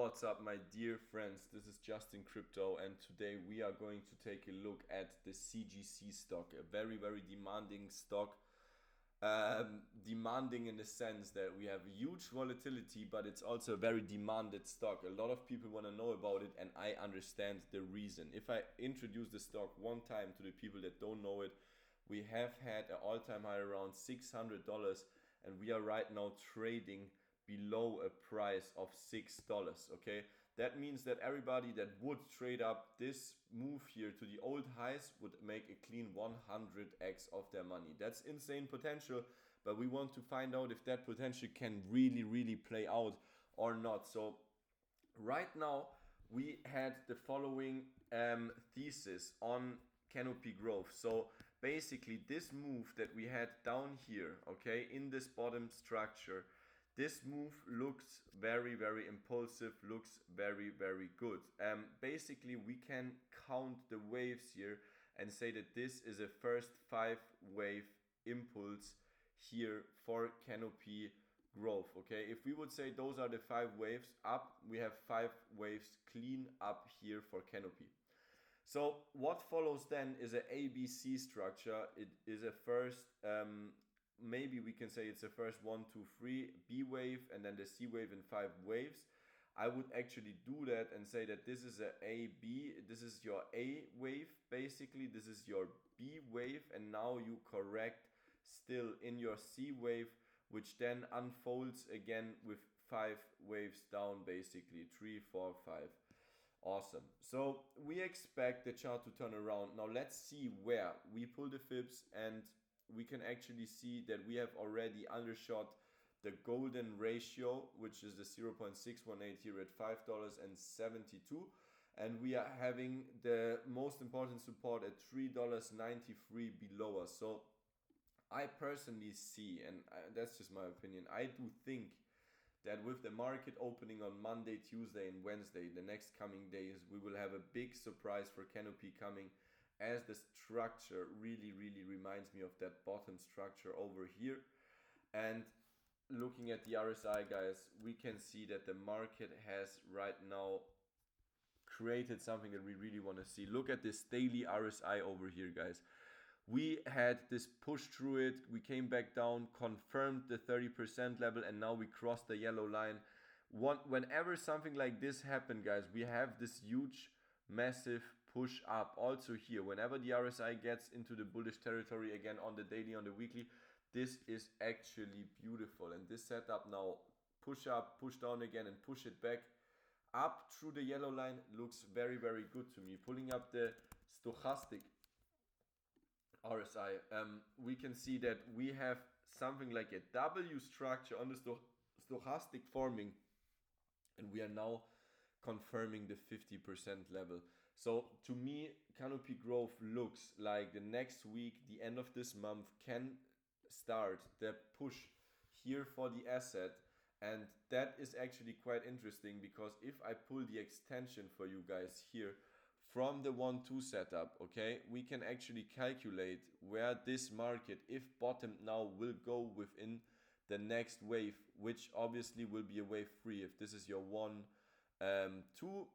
What's up, my dear friends? This is Justin Crypto, and today we are going to take a look at the CGC stock, a very demanding stock. Demanding in the sense that we have huge volatility, but it's also a very demanded stock. A lot of people want to know about it, and I understand the reason. If I introduce the stock one time to the people that don't know it, we have had an all-time high around $600, and we are right now trading below a price of $6. Okay, that means that everybody that would trade up this move here to the old highs would make a clean 100x of their money. That's insane potential, but we want to find out if that potential can really play out or not. So right now we had the following thesis on Canopy growth. So basically this move that we had down here, okay, in this bottom structure, this move looks very impulsive, looks very good. Basically, we can count the waves here and say that this is a first 5-wave impulse here for Canopy growth. Okay, if we would say those are the 5 waves up, we have 5 waves clean up here for Canopy. So what follows then is a ABC structure. It is a first maybe we can say it's the first 1, 2, 3 B wave and then the C wave in 5 waves. I would actually do that and say that this is a B, this is your A wave basically, this is your B wave, and now you correct still in your C wave, which then unfolds again with 5 waves down, basically 3, 4, 5. Awesome. So we expect the chart to turn around. Now let's see where we pull the fibs, and we can actually see that we have already undershot the golden ratio, which is the 0.618 here at $5.72. And we are having the most important support at $3.93 below us. So I personally see, and that's just my opinion, I do think that with the market opening on Monday, Tuesday and Wednesday, the next coming days, we will have a big surprise for Canopy coming, as the structure really reminds me of that bottom structure over here. And looking at the RSI, guys, we can see that the market has right now created something that we really want to see. Look at this daily RSI over here, guys. We had this push through it, we came back down, confirmed the 30% level, and now we crossed the yellow line. Whenever something like this happened, guys, we have this huge massive push up. Also here, whenever the RSI gets into the bullish territory again on the daily, on the weekly, this is actually beautiful. And this setup now, push up, push down again and push it back up through the yellow line, looks very good to me. Pulling up the stochastic RSI, we can see that we have something like a W structure on the stochastic forming, and we are now confirming the 50% level. So to me, Canopy growth looks like the next week, the end of this month, can start the push here for the asset. And that is actually quite interesting, because if I pull the extension for you guys here from the 1-2 setup, okay, we can actually calculate where this market, if bottomed now, will go within the next wave, which obviously will be a wave 3. If this is your 1, 2,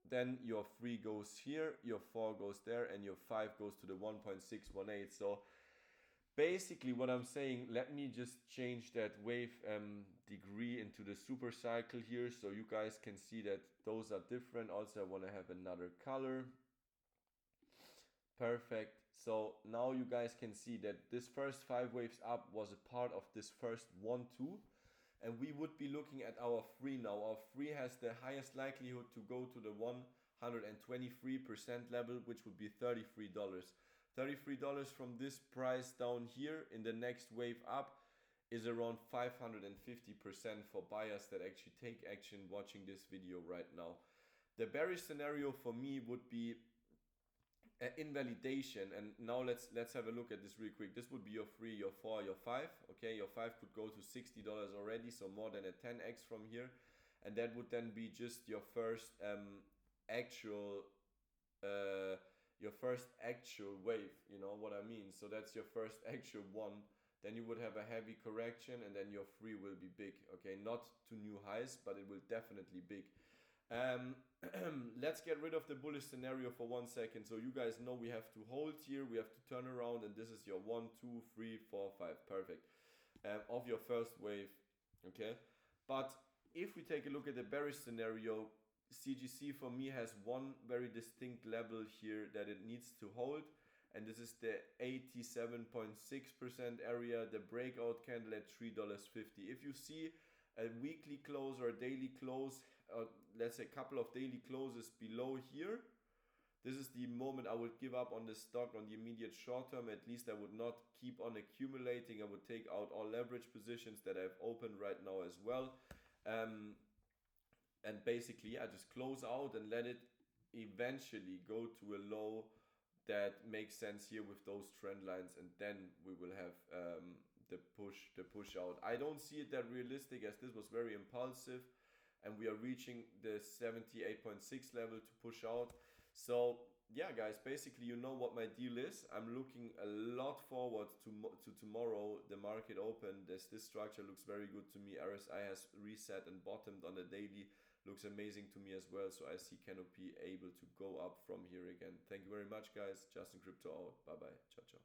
then your 3 goes here, your 4 goes there, and your 5 goes to the 1.618. So basically what I'm saying, let me just change that wave degree into the super cycle here, so you guys can see that those are different. Also, I want to have another color. Perfect. So now you guys can see that this first 5 waves up was a part of this first 1, 2. And we would be looking at our 3 now. Our 3 has the highest likelihood to go to the 123% level, which would be $33. $33 from this price down here in the next wave up is around 550% for buyers that actually take action watching this video right now. The bearish scenario for me would be invalidation. And now let's have a look at this real quick. This would be your 3, your 4, your 5. Okay, your 5 could go to $60 already, so more than a 10x from here. And that would then be just your first actual wave, you know what I mean? So that's your first actual one. Then you would have a heavy correction, and then your 3 will be big. Okay, not to new highs, but it will definitely big. Let's get rid of the bullish scenario for 1 second. So you guys know we have to hold here, we have to turn around, and this is your 1, 2, 3, 4, 5. Perfect. Of your first wave. Okay. But if we take a look at the bearish scenario, CGC for me has one very distinct level here that it needs to hold, and this is the 87.6% area, the breakout candle at $3.50. If you see a weekly close or a daily close, let's say a couple of daily closes below here, this is the moment I would give up on the stock on the immediate short term. At least I would not keep on accumulating. I would take out all leverage positions that I've opened right now as well. And basically, I just close out and let it eventually go to a low that makes sense here with those trend lines, and then we will have the push out. I don't see it that realistic, as this was very impulsive, and we are reaching the 78.6 level to push out. So yeah, guys, basically you know what my deal is. I'm looking a lot forward to tomorrow, the market open. This structure looks very good to me. RSI has reset and bottomed on the daily. Looks amazing to me as well. So I see Canopy able to go up from here again. Thank you very much, guys. Justin Crypto out. Bye bye. Ciao, ciao.